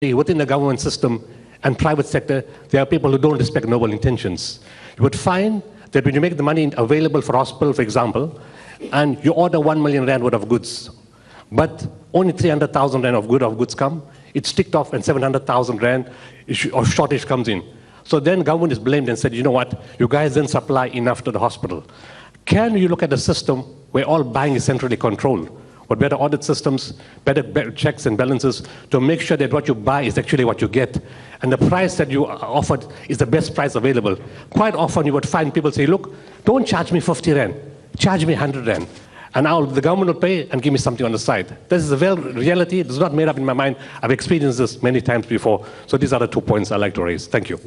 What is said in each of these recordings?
within the government system and private sector, there are people who don't respect noble intentions. You would find that when you make the money available for hospital, for example, and you order 1 million rand worth of goods, but only 300,000 rand of goods come, it's ticked off and 700,000 rand of shortage comes in. So then government is blamed and said, you know what, you guys didn't supply enough to the hospital. Can you look at a system where all buying is centrally controlled, with better audit systems, better checks and balances to make sure that what you buy is actually what you get, and the price that you offered is the best price available? Quite often you would find people say, look, don't charge me 50 rand, charge me 100 rand. And now the government will pay and give me something on the side. This is a real reality. It's not made up in my mind. I've experienced this many times before. So these are the 2 points I'd like to raise. Thank you.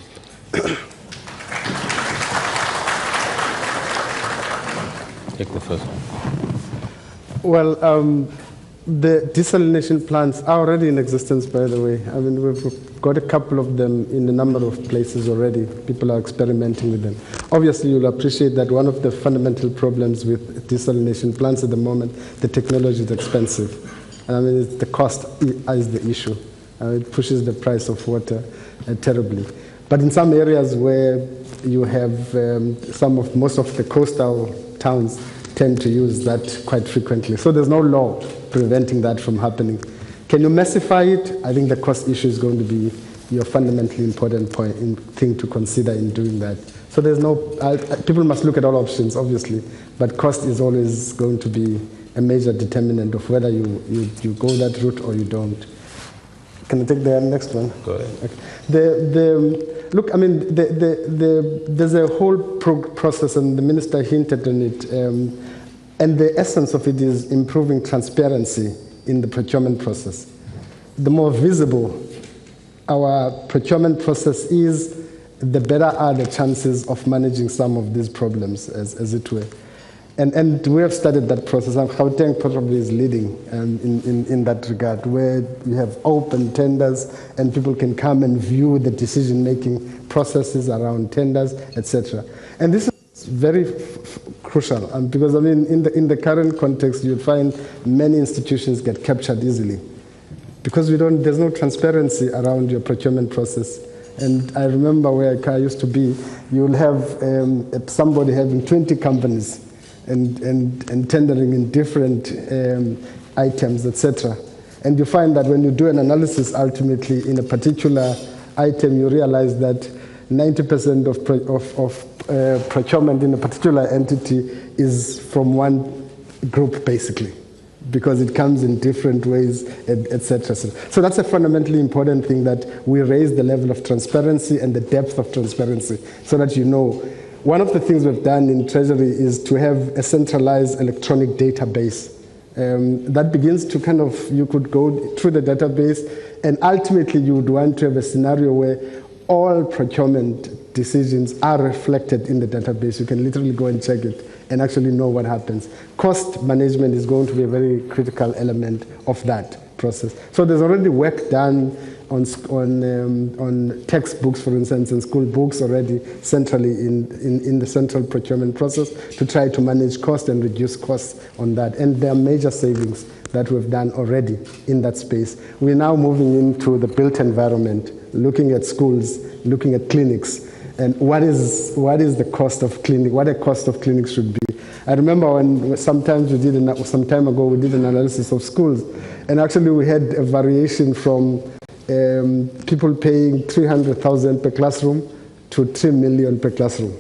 Take the first one. Well, the desalination plants are already in existence, by the way. I mean, we've got a couple of them in a number of places already. People are experimenting with them. Obviously, you'll appreciate that one of the fundamental problems with desalination plants at the moment, the technology is expensive. I mean, the cost is the issue. It pushes the price of water terribly. But in some areas where you have most of the coastal towns tend to use that quite frequently. So there's no law preventing that from happening. Can you massify it? I think the cost issue is going to be your fundamentally important thing to consider in doing that. So there's no, people must look at all options, obviously, but cost is always going to be a major determinant of whether you go that route or you don't. Can I take the next one? Go ahead. Okay. Look, I mean, there's a whole process, and the minister hinted on it, and the essence of it is improving transparency in the procurement process. The more visible our procurement process is, the better are the chances of managing some of these problems, as it were. And we have started that process, and Gauteng probably is leading in that regard, where we have open tenders and people can come and view the decision-making processes around tenders, etc. And this is very crucial, because I mean, in the current context, you'll find many institutions get captured easily, because there's no transparency around your procurement process. And I remember where I used to be, you'll have somebody having 20 companies and tendering in different items, etc. And you find that when you do an analysis ultimately in a particular item, you realize that 90% of procurement in a particular entity is from one group, basically, because it comes in different ways, etc. So that's a fundamentally important thing, that we raise the level of transparency and the depth of transparency, so that you know. One of the things we've done in Treasury is to have a centralized electronic database. That begins to kind of, you could go through the database, and ultimately you would want to have a scenario where all procurement decisions are reflected in the database. You can literally go and check it and actually know what happens. Cost management is going to be a very critical element of that process. So there's already work done on textbooks, for instance, and school books already centrally in the central procurement process to try to manage cost and reduce costs on that. And there are major savings that we've done already in that space. We're now moving into the built environment, looking at schools, looking at clinics, and what is the cost of clinic, what a cost of clinics should be. I remember when some time ago we did an analysis of schools, and actually we had a variation from people paying 300,000 per classroom to 3 million per classroom.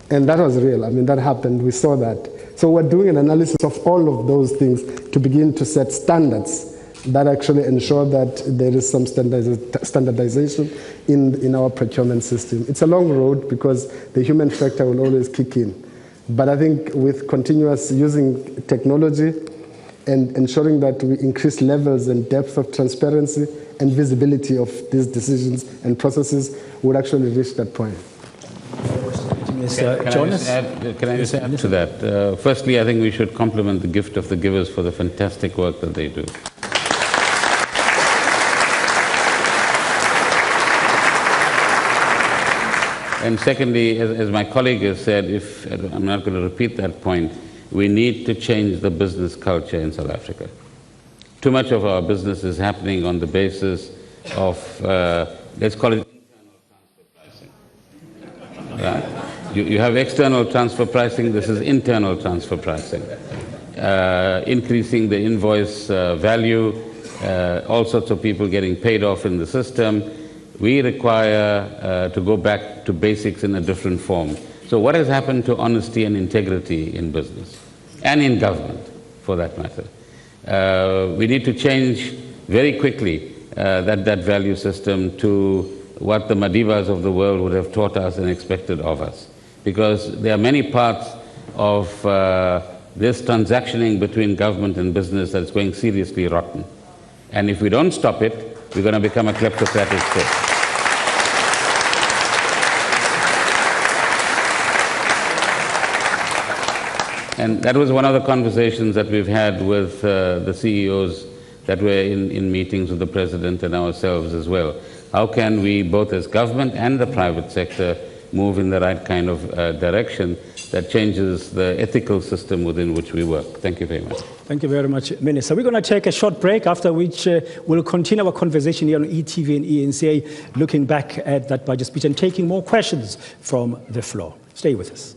And that was real. I mean, that happened. We saw that. So we're doing an analysis of all of those things to begin to set standards that actually ensure that there is some standardization in our procurement system. It's a long road because the human factor will always kick in. But I think with continuous using technology and ensuring that we increase levels and depth of transparency and visibility of these decisions and processes, would actually reach that point. Can I just add to that? Firstly, I think we should compliment the gift of the givers for the fantastic work that they do. And secondly, as my colleague has said, I'm not going to repeat that point, we need to change the business culture in South Africa. Too much of our business is happening on the basis of, let's call it internal transfer pricing. Right? You have external transfer pricing, this is internal transfer pricing. Increasing the invoice value, all sorts of people getting paid off in the system. We require to go back to basics in a different form. So what has happened to honesty and integrity in business and in government, for that matter? We need to change very quickly that value system to what the Madivas of the world would have taught us and expected of us. Because there are many parts of this transactioning between government and business that's going seriously rotten. And if we don't stop it, we're going to become a kleptocratic state. And that was one of the conversations that we've had with the CEOs that were in meetings with the President and ourselves as well. How can we, both as government and the private sector, move in the right kind of direction that changes the ethical system within which we work? Thank you very much. Thank you very much, Minister. We're going to take a short break, after which we'll continue our conversation here on ETV and eNCA, looking back at that budget speech and taking more questions from the floor. Stay with us.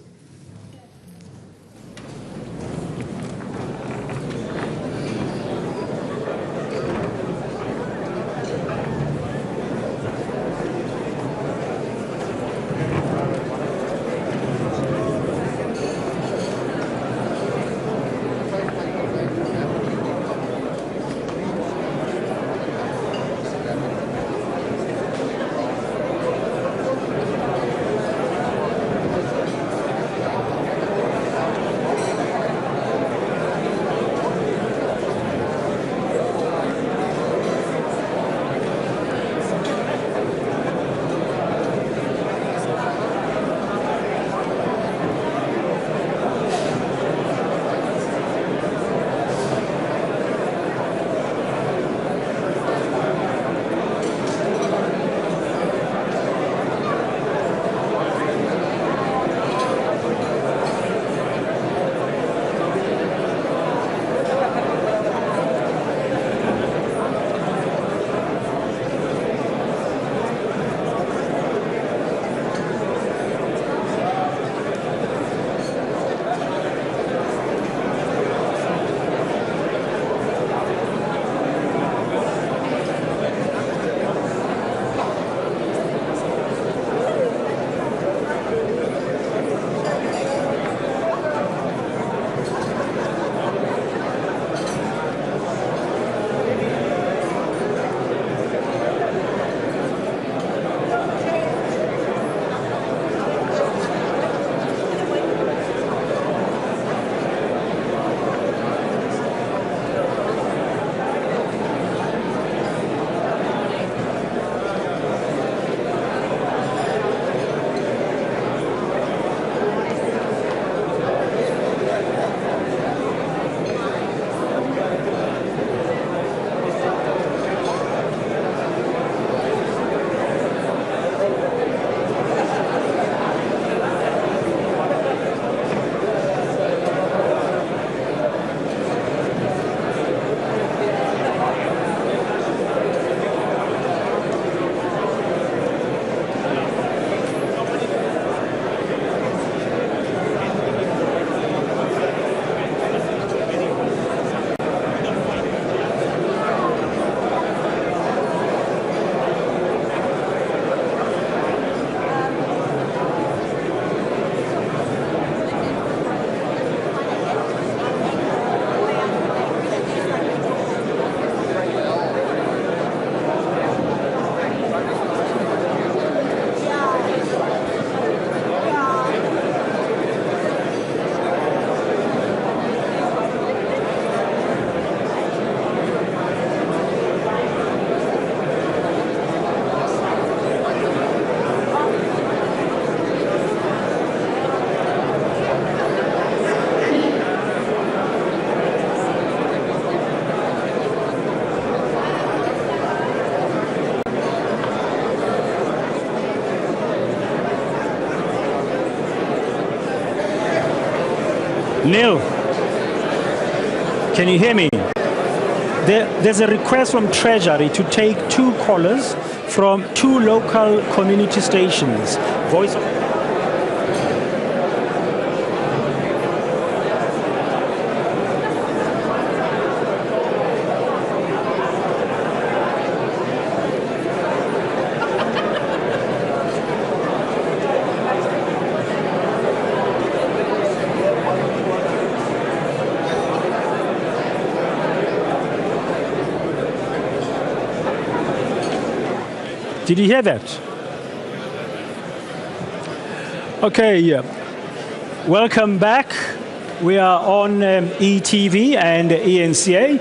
Neil, can you hear me? There's a request from Treasury to take 2 callers from 2 local community stations. Voice of Did you hear that? Okay, welcome back. We are on eTV and eNCA.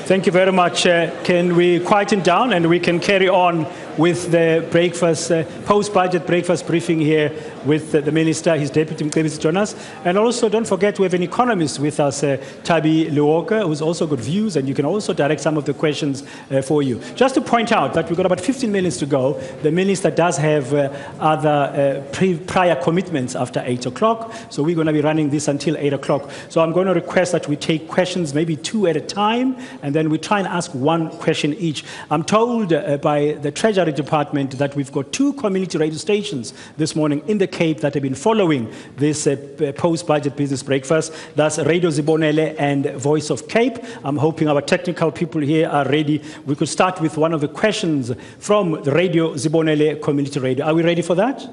Thank you very much. Can we quieten down and we can carry on with the breakfast, post-budget breakfast briefing here with the Minister, his Deputy Mcebisi join us. And also, don't forget, we have an economist with us, Tabi Lewoka, who's also got views, and you can also direct some of the questions for you. Just to point out that we've got about 15 minutes to go. The Minister does have other prior commitments after 8 o'clock, so we're going to be running this until 8 o'clock. So I'm going to request that we take questions, maybe 2 at a time, and then we try and ask 1 question each. I'm told by the Treasury Department that we've got 2 community radio stations this morning in the Cape that have been following this post-budget business breakfast. That's Radio Zibonele and Voice of Cape. I'm hoping our technical people here are ready. We could start with one of the questions from the Radio Zibonele Community Radio. Are we ready for that?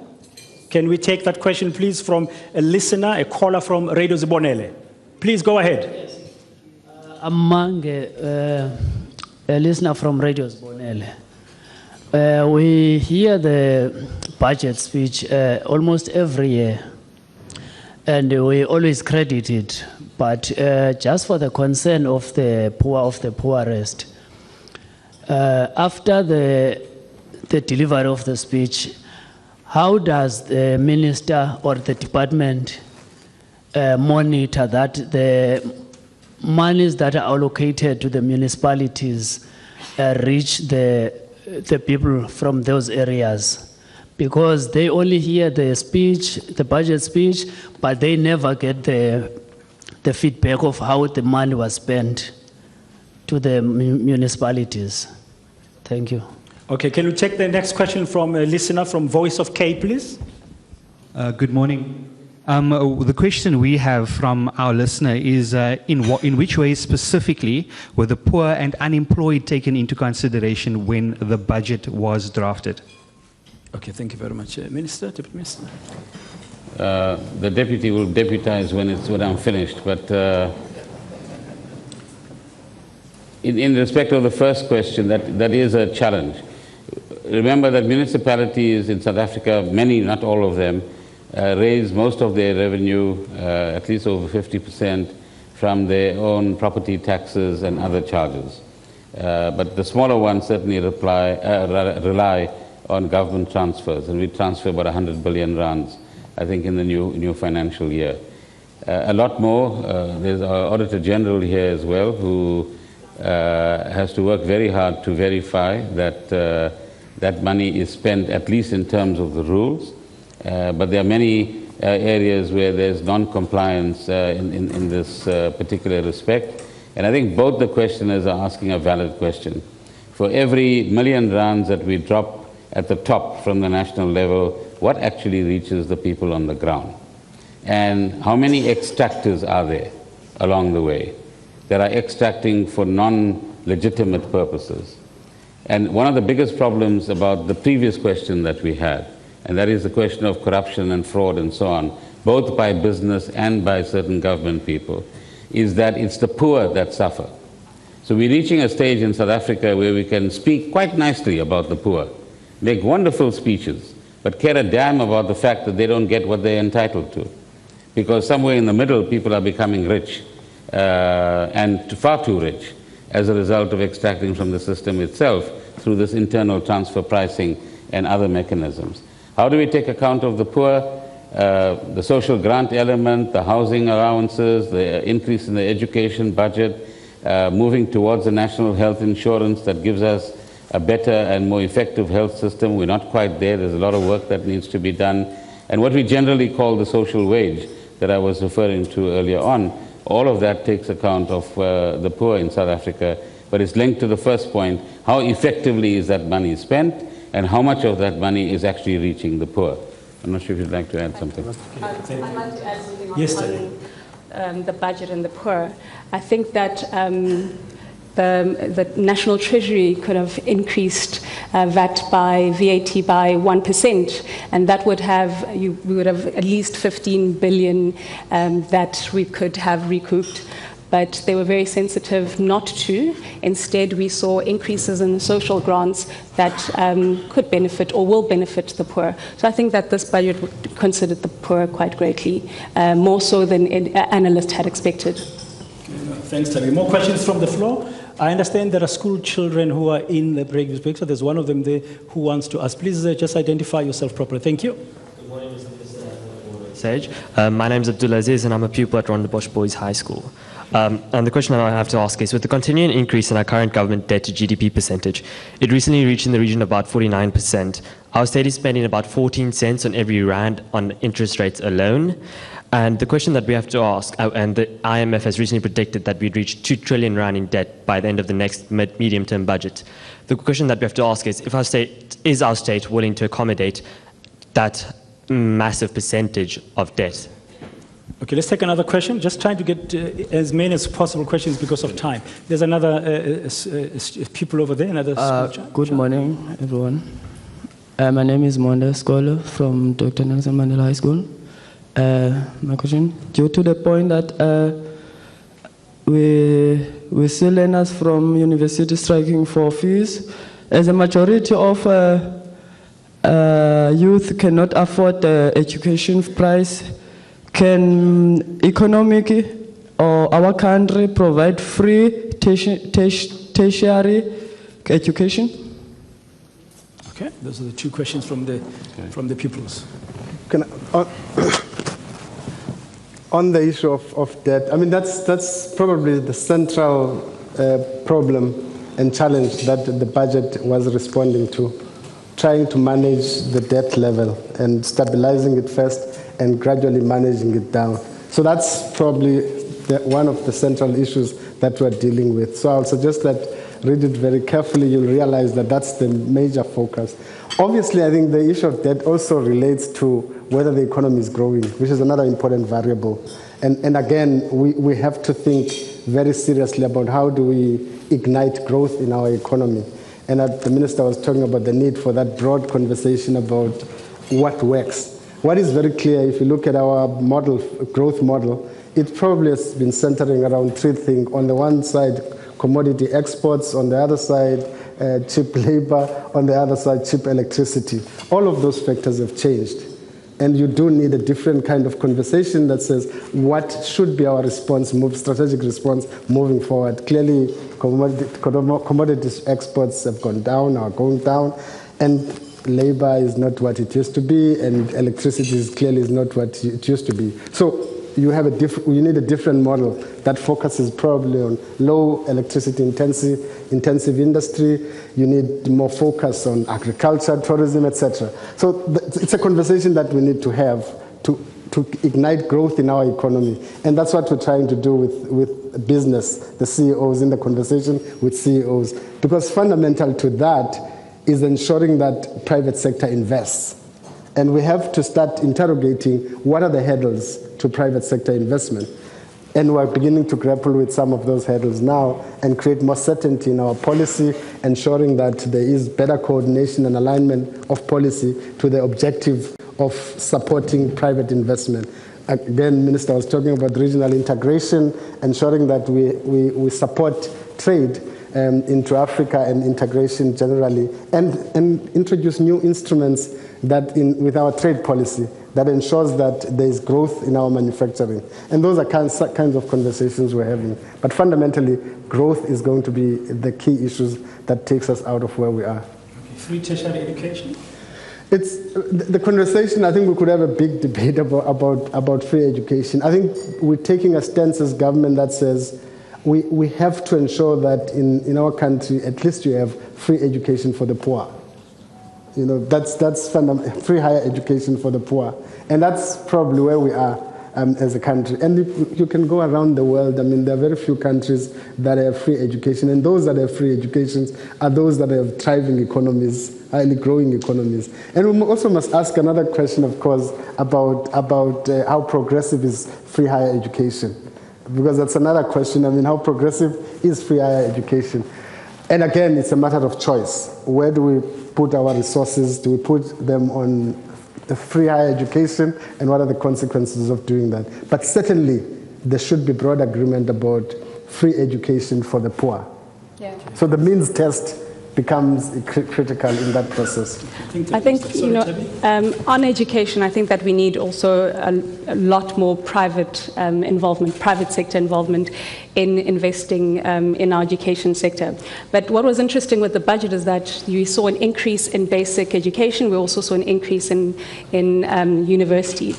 Can we take that question, please, from a listener, a caller from Radio Zibonele? Please go ahead. Yes. Among a listener from Radio Zibonele. We hear the budget speech almost every year, and we always credit it. But just for the concern of the poor, of the poorest, after the delivery of the speech, how does the minister or the department monitor that the monies that are allocated to the municipalities reach the people from those areas? Because they only hear the speech, the budget speech, but they never get the feedback of how the money was spent to the municipalities. Thank you. Okay, can we take the next question from a listener from Voice of Cape, please? Good morning. The question we have from our listener is in which ways specifically were the poor and unemployed taken into consideration when the budget was drafted? Okay, thank you very much. Minister, Deputy Minister. The Deputy will deputize when I'm finished, but in respect of the first question, that is a challenge. Remember that municipalities in South Africa, many, not all of them, raise most of their revenue, at least over 50%, from their own property taxes and other charges. But the smaller ones certainly rely on government transfers, and we transfer about 100 billion rands, I think, in the new financial year. A lot more. There's our Auditor General here as well, who has to work very hard to verify that that money is spent, at least in terms of the rules. But there are many areas where there's non-compliance in this particular respect. And I think both the questioners are asking a valid question. For every million rands that we drop at the top from the national level, what actually reaches the people on the ground? And how many extractors are there along the way that are extracting for non-legitimate purposes? And one of the biggest problems about the previous question that we had, and that is the question of corruption and fraud and so on, both by business and by certain government people, is that it's the poor that suffer. So we're reaching a stage in South Africa where we can speak quite nicely about the poor, make wonderful speeches, but care a damn about the fact that they don't get what they're entitled to. Because somewhere in the middle, people are becoming rich, and far too rich, as a result of extracting from the system itself through this internal transfer pricing and other mechanisms. How do we take account of the poor? The social grant element, the housing allowances, the increase in the education budget, moving towards a national health insurance that gives us a better and more effective health system. We're not quite there. There's a lot of work that needs to be done. And what we generally call the social wage that I was referring to earlier on, all of that takes account of the poor in South Africa but it's linked to the first point: how effectively is that money spent, and how much of that money is actually reaching the poor. I'm not sure if you'd like to add something. I'd like to add something on, Yes, on the budget and the poor. I think that the National Treasury could have increased VAT by 1%, and that would have, we would have at least 15 billion that we could have recouped. But they were very sensitive not to. Instead, we saw increases in the social grants that could benefit or will benefit the poor. So I think that this budget considered the poor quite greatly, more so than analysts had expected. Thanks, Tabi. More questions from the floor? I understand there are school children who are in the break, so there's one of them there who wants to ask. Please just identify yourself properly. Thank you. Good morning, Mr. Minister. Sage. My name is Abdulaziz and I'm a pupil at Rondebosch Boys High School. And the question I have to ask is, with the continuing increase in our current government debt to GDP percentage, it recently reached in the region of about 49%. Our state is spending about 14 cents on every rand on interest rates alone. And the question that we have to ask, and the IMF has recently predicted that we'd reach 2 trillion rand in debt by the end of the next medium-term budget. The question that we have to ask is, is our state willing to accommodate that massive percentage of debt? Okay, let's take another question. Just trying to get as many as possible questions because of time. There's another people over there, another Good morning, everyone. My name is Monda Scholar from Dr. Nelson Mandela High School. My question, due to the point that we see learners from university striking for fees, as a majority of youth cannot afford the education price, can economic or our country provide free tertiary education? Okay, those are the two questions from the pupils. On the issue of debt, I mean, that's probably the central problem and challenge that the budget was responding to, trying to manage the debt level and stabilizing it first and gradually managing it down. So that's probably one of the central issues that we're dealing with. So I'll suggest that read it very carefully. You'll realize that that's the major focus. Obviously, I think the issue of debt also relates to whether the economy is growing, which is another important variable. And again, we have to think very seriously about how do we ignite growth in our economy. And the minister was talking about the need for that broad conversation about what works. What is very clear, if you look at our model, growth model, it probably has been centering around three things. On the one side, commodity exports. On the other side, cheap labor. On the other side, cheap electricity. All of those factors have changed. And you do need a different kind of conversation that says what should be our response, strategic response moving forward. Clearly, commodities exports have gone down, are going down, and labor is not what it used to be, and electricity is clearly not what it used to be. So you need a different model that focuses probably on low electricity intensive industry. You need more focus on agriculture, tourism, etc. So it's a conversation that we need to have to ignite growth in our economy. And that's what we're trying to do with business, the CEOs, in the conversation with CEOs. Because fundamental to that is ensuring that private sector invests. And we have to start interrogating what are the hurdles to private sector investment. And we're beginning to grapple with some of those hurdles now and create more certainty in our policy, ensuring that there is better coordination and alignment of policy to the objective of supporting private investment. Again, Minister was talking about regional integration, ensuring that we support trade into Africa and integration generally, and introduce new instruments that with our trade policy that ensures that there is growth in our manufacturing. And those are kinds of conversations we're having. But fundamentally, growth is going to be the key issues that takes us out of where we are. Free tertiary education? It's the conversation. I think we could have a big debate about free education. I think we're taking a stance as government that says we have to ensure that in our country, at least you have free education for the poor. That's fundamental, free higher education for the poor. And that's probably where we are. as a country. And you can go around the world. I mean, there are very few countries that have free education, and those that have free educations are those that have thriving economies, highly growing economies. And we also must ask another question, of course, about how progressive is free higher education, because that's another question. I mean, how progressive is free higher education? And again, it's a matter of choice. Where do we put our resources? Do we put them on the free higher education, and what are the consequences of doing that? But certainly, there should be broad agreement about free education for the poor. Yeah. So the means test becomes critical in that process. I think, on education, I think that we need also a lot more private involvement, private sector involvement in investing in our education sector. But what was interesting with the budget is that you saw an increase in basic education. We also saw an increase in university.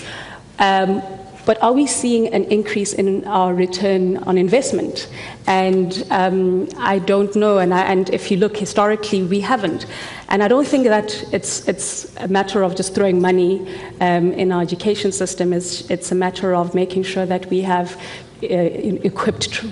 But are we seeing an increase in our return on investment? And I don't know, and if you look historically, we haven't. And I don't think that it's a matter of just throwing money in our education system. It's a matter of making sure that we have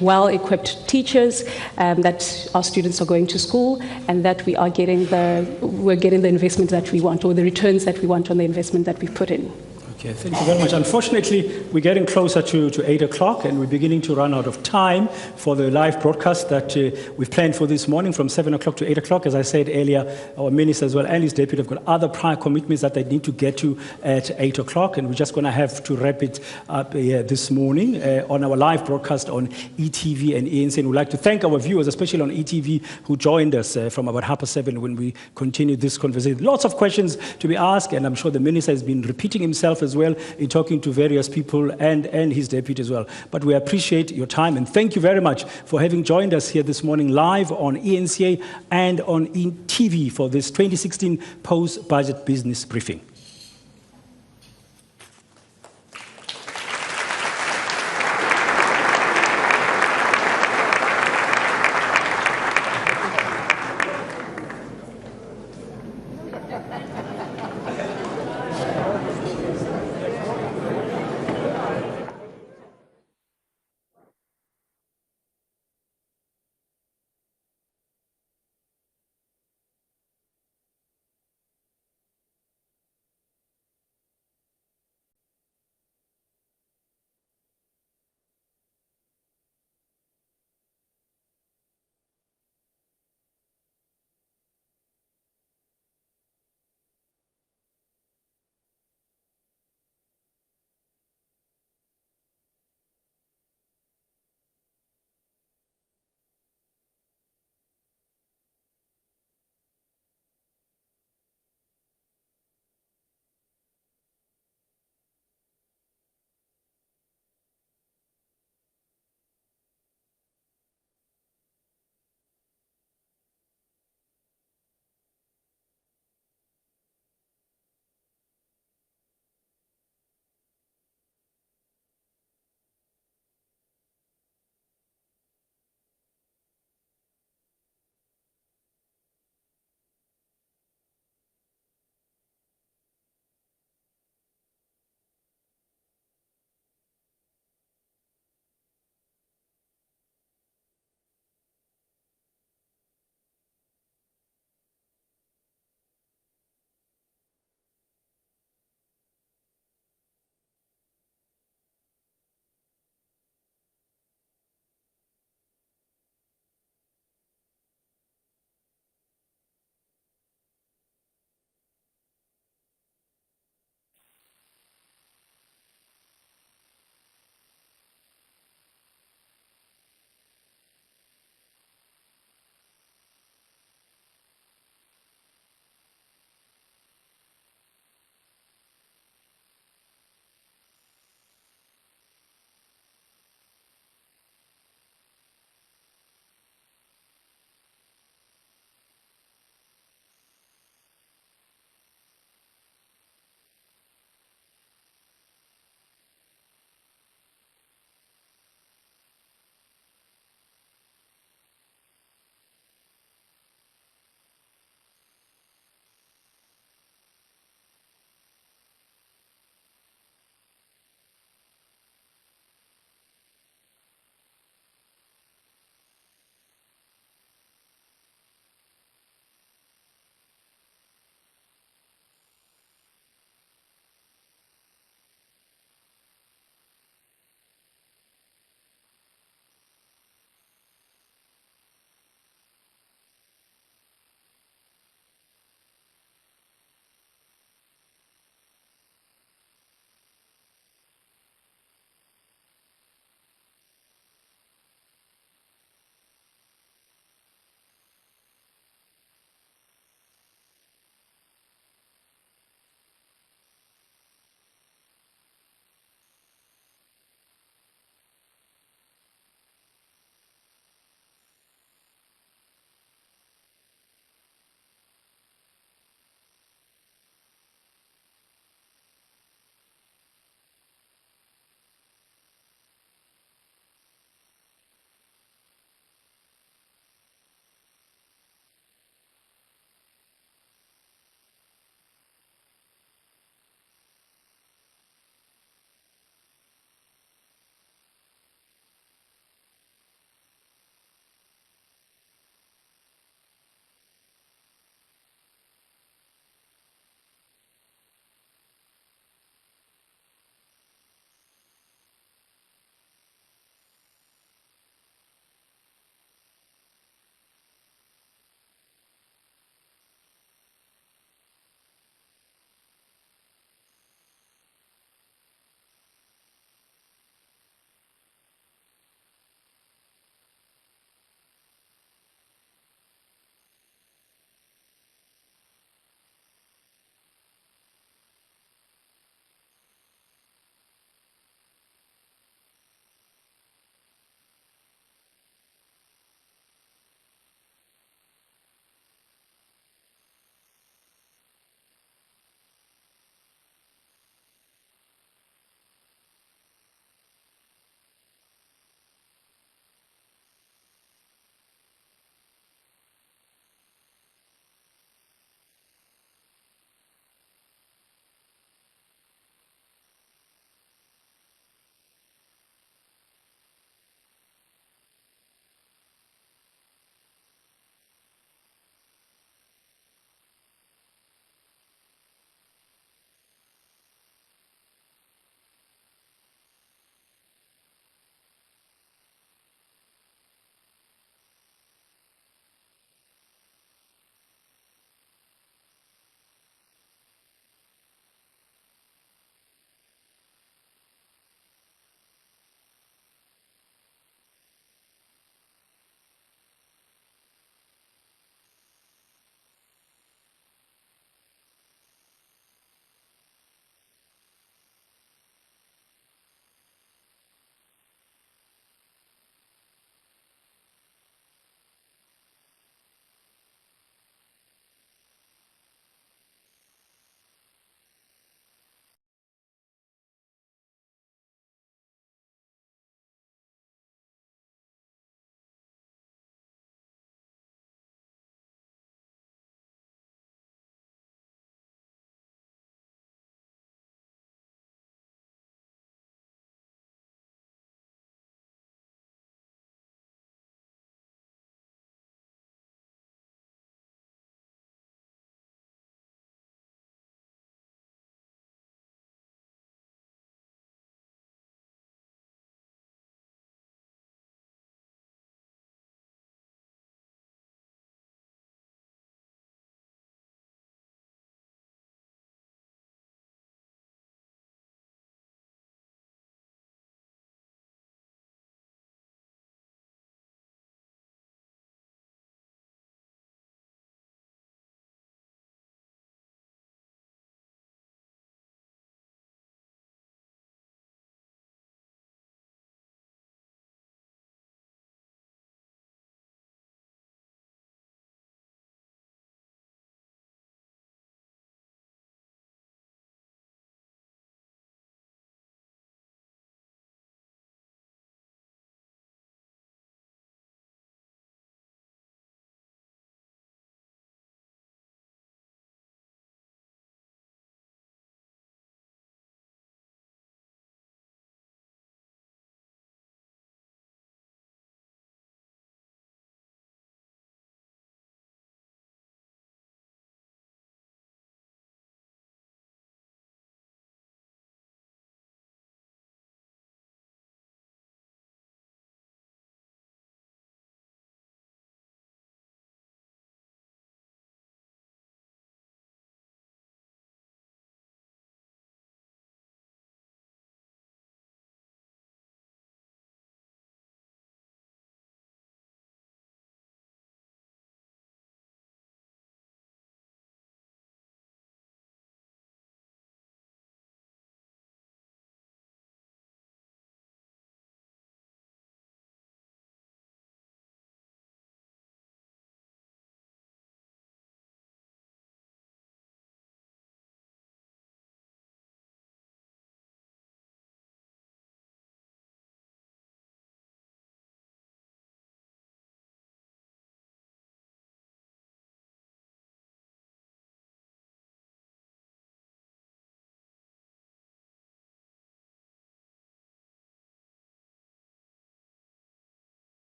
well-equipped teachers, that our students are going to school, and that we're getting the investment that we want, or the returns that we want on the investment that we put in. Okay, thank you very much. Unfortunately, we're getting closer to 8 o'clock, and we're beginning to run out of time for the live broadcast that we've planned for this morning from 7 o'clock to 8 o'clock. As I said earlier, our minister as well and his deputy have got other prior commitments that they need to get to at 8 o'clock, and we're just going to have to wrap it up this morning on our live broadcast on eTV and eNCA. And we'd like to thank our viewers, especially on eTV, who joined us from about 7:30 when we continued this conversation. Lots of questions to be asked, and I'm sure the minister has been repeating himself as well in talking to various people and his deputy as well. But we appreciate your time, and thank you very much for having joined us here this morning live on eNCA and on eTV for this 2016 post-budget business briefing.